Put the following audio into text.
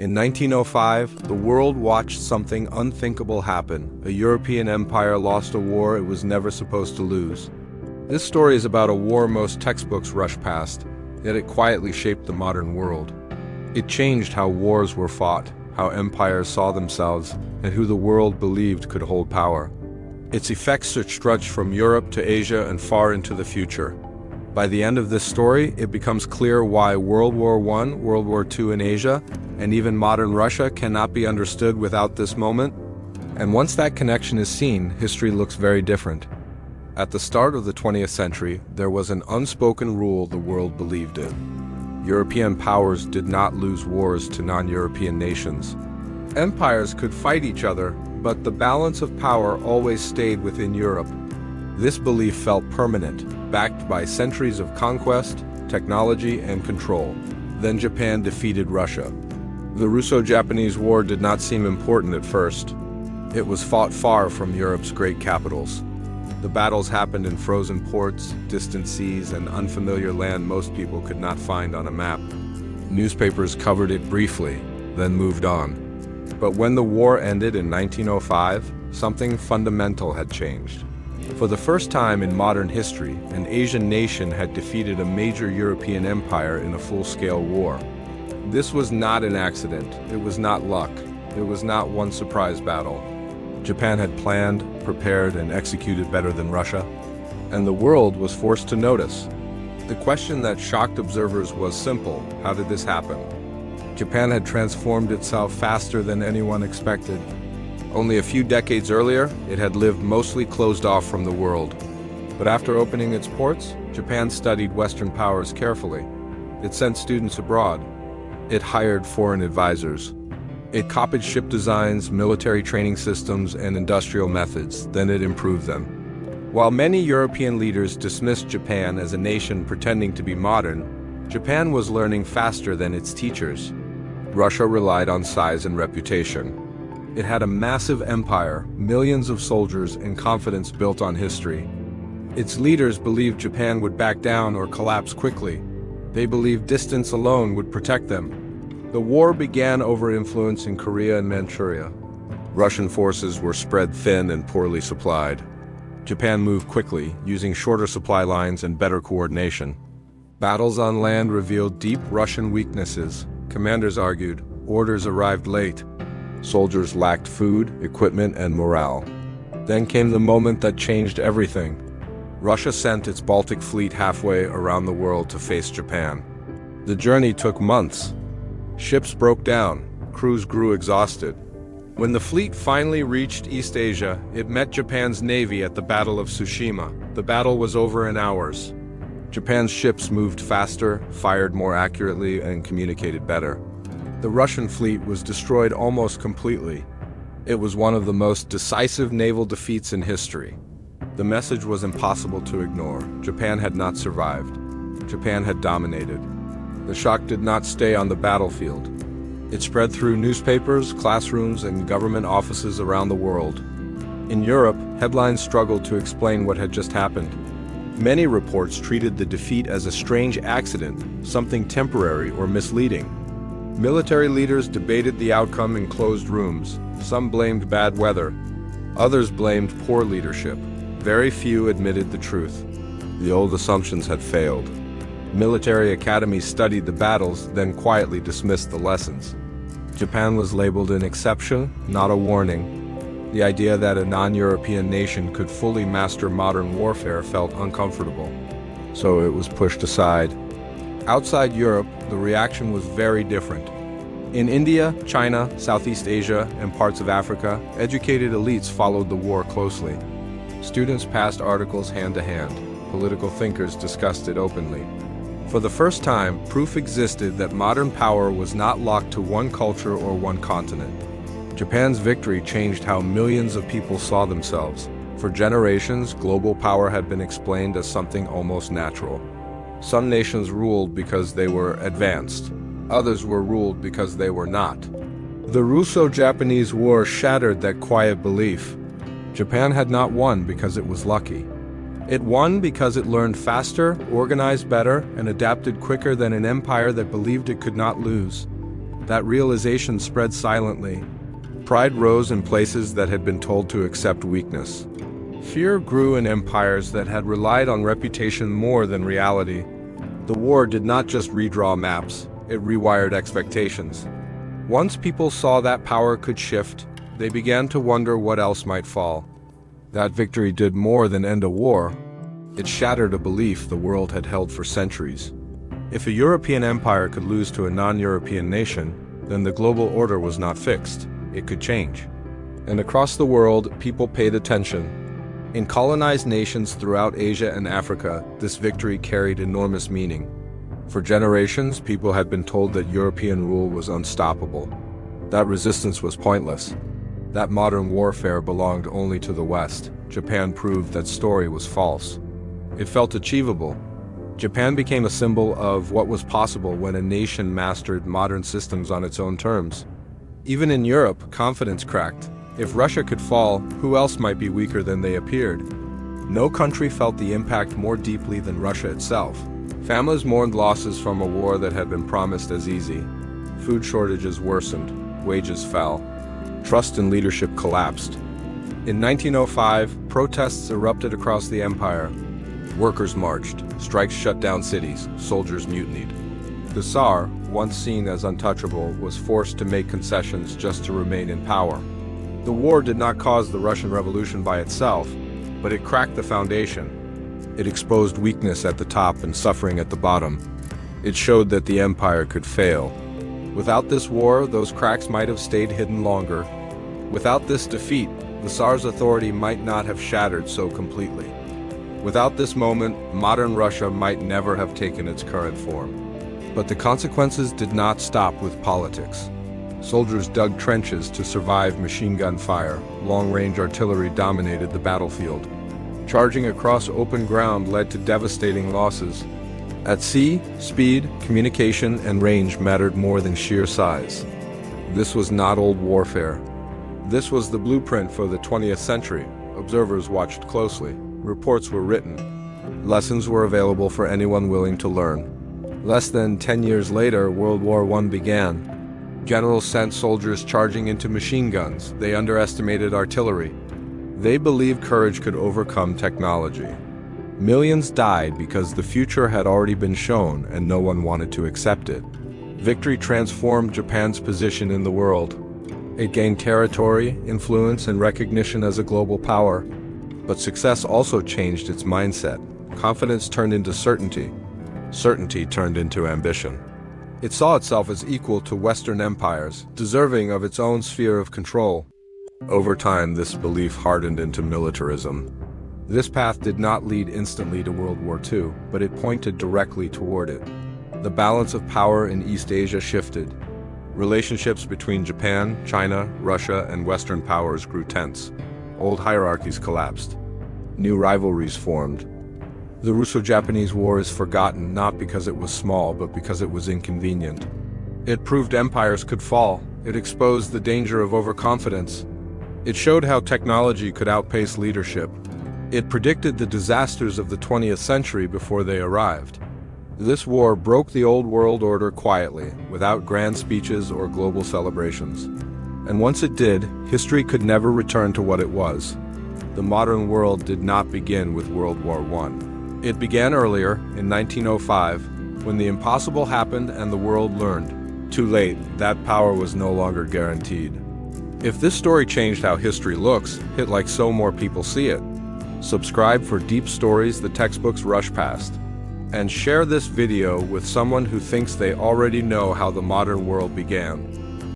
In 1905, the world watched something unthinkable happen. A European empire lost a war it was never supposed to lose. This story is about a war most textbooks rush past, yet it quietly shaped the modern world. It changed how wars were fought, how empires saw themselves, and who the world believed could hold power. Its effects stretched from Europe to Asia and far into the future. By the end of this story, it becomes clear why World War I, World War II in Asia, and even modern Russia cannot be understood without this moment. And once that connection is seen, history looks very different. At the start of the 20th century, there was an unspoken rule the world believed in. European powers did not lose wars to non-European nations. Empires could fight each other, but the balance of power always stayed within Europe. This belief felt permanent, backed by centuries of conquest, technology, and control. Then Japan defeated Russia. The Russo-Japanese War did not seem important at first. It was fought far from Europe's great capitals. The battles happened in frozen ports, distant seas, and unfamiliar land most people could not find on a map. Newspapers covered it briefly, then moved on. But when the war ended in 1905, something fundamental had changed. For the first time in modern history, an Asian nation had defeated a major European empire in a full-scale war. This was not an accident, it was not luck, it was not one surprise battle. Japan had planned, prepared, and executed better than Russia, and the world was forced to notice. The question that shocked observers was simple: how did this happen? Japan had transformed itself faster than anyone expected. Only a few decades earlier, it had lived mostly closed off from the world. But after opening its ports, Japan studied Western powers carefully. It sent students abroad. It hired foreign advisors. It copied ship designs, military training systems, and industrial methods, then it improved them. While many European leaders dismissed Japan as a nation pretending to be modern, Japan was learning faster than its teachers. Russia relied on size and reputation. It had a massive empire, millions of soldiers, and confidence built on history. Its leaders believed Japan would back down or collapse quickly. They believed distance alone would protect them. The war began over influence in Korea and Manchuria. Russian forces were spread thin and poorly supplied. Japan moved quickly, using shorter supply lines and better coordination. Battles on land revealed deep Russian weaknesses. Commanders argued, orders arrived late. Soldiers lacked food, equipment, and morale. Then came the moment that changed everything. Russia sent its Baltic fleet halfway around the world to face Japan. The journey took months. Ships broke down, crews grew exhausted. When the fleet finally reached East Asia, it met Japan's navy at the Battle of Tsushima. The battle was over in hours. Japan's ships moved faster, fired more accurately, and communicated better. The Russian fleet was destroyed almost completely. It was one of the most decisive naval defeats in history. The message was impossible to ignore. Japan had not survived. Japan had dominated. The shock did not stay on the battlefield. It spread through newspapers, classrooms, and government offices around the world. In Europe, headlines struggled to explain what had just happened. Many reports treated the defeat as a strange accident, something temporary or misleading. Military leaders debated the outcome in closed rooms. Some blamed bad weather. Others blamed poor leadership. Very few admitted the truth. The old assumptions had failed. Military academies studied the battles, then quietly dismissed the lessons. Japan was labeled an exception, not a warning. The idea that a non-European nation could fully master modern warfare felt uncomfortable, so it was pushed aside. Outside Europe, the reaction was very different. In India, China, Southeast Asia, and parts of Africa, educated elites followed the war closely. Students passed articles hand to hand. Political thinkers discussed it openly. For the first time, proof existed that modern power was not locked to one culture or one continent. Japan's victory changed how millions of people saw themselves. For generations, global power had been explained as something almost natural. Some nations ruled because they were advanced. Others were ruled because they were not. The Russo-Japanese War shattered that quiet belief. Japan had not won because it was lucky. It won because it learned faster, organized better, and adapted quicker than an empire that believed it could not lose. That realization spread silently. Pride rose in places that had been told to accept weakness. Fear grew in empires that had relied on reputation more than reality. The war did not just redraw maps, it rewired expectations. Once people saw that power could shift, they began to wonder what else might fall. That victory did more than end a war. It shattered a belief the world had held for centuries. If a European empire could lose to a non-European nation, then the global order was not fixed. It could change. And across the world, people paid attention. In colonized nations throughout Asia and Africa, this victory carried enormous meaning. For generations, people had been told that European rule was unstoppable. That resistance was pointless. That modern warfare belonged only to the West. Japan proved that story was false. It felt achievable. Japan became a symbol of what was possible when a nation mastered modern systems on its own terms. Even in Europe, confidence cracked. If Russia could fall, who else might be weaker than they appeared? No country felt the impact more deeply than Russia itself. Families mourned losses from a war that had been promised as easy. Food shortages worsened, wages fell. Trust in leadership collapsed. In 1905, protests erupted across the empire. Workers marched, strikes shut down cities, soldiers mutinied. The Tsar, once seen as untouchable, was forced to make concessions just to remain in power. The war did not cause the Russian Revolution by itself, but it cracked the foundation. It exposed weakness at the top and suffering at the bottom. It showed that the empire could fail. Without this war, those cracks might have stayed hidden longer. Without this defeat, the Tsar's authority might not have shattered so completely. Without this moment, modern Russia might never have taken its current form. But the consequences did not stop with politics. Soldiers dug trenches to survive machine gun fire. Long-range artillery dominated the battlefield. Charging across open ground led to devastating losses. At sea, speed, communication, and range mattered more than sheer size. This was not old warfare. This was the blueprint for the 20th century. Observers watched closely. Reports were written. Lessons were available for anyone willing to learn. Less than 10 years later, World War I began. Generals sent soldiers charging into machine guns. They underestimated artillery. They believed courage could overcome technology. Millions died because the future had already been shown and no one wanted to accept it. Victory transformed Japan's position in the world. It gained territory, influence, and recognition as a global power. But success also changed its mindset. Confidence turned into certainty. Certainty turned into ambition. It saw itself as equal to Western empires, deserving of its own sphere of control. Over time, this belief hardened into militarism. This path did not lead instantly to World War II, but it pointed directly toward it. The balance of power in East Asia shifted. Relationships between Japan, China, Russia, and Western powers grew tense. Old hierarchies collapsed. New rivalries formed. The Russo-Japanese War is forgotten not because it was small, but because it was inconvenient. It proved empires could fall. It exposed the danger of overconfidence. It showed how technology could outpace leadership. It predicted the disasters of the 20th century before they arrived. This war broke the old world order quietly, without grand speeches or global celebrations. And once it did, history could never return to what it was. The modern world did not begin with World War I. It began earlier, in 1905, when the impossible happened and the world learned. Too late, that power was no longer guaranteed. If this story changed how history looks, hit like so more people see it. Subscribe for deep stories the textbooks rush past. And share this video with someone who thinks they already know how the modern world began.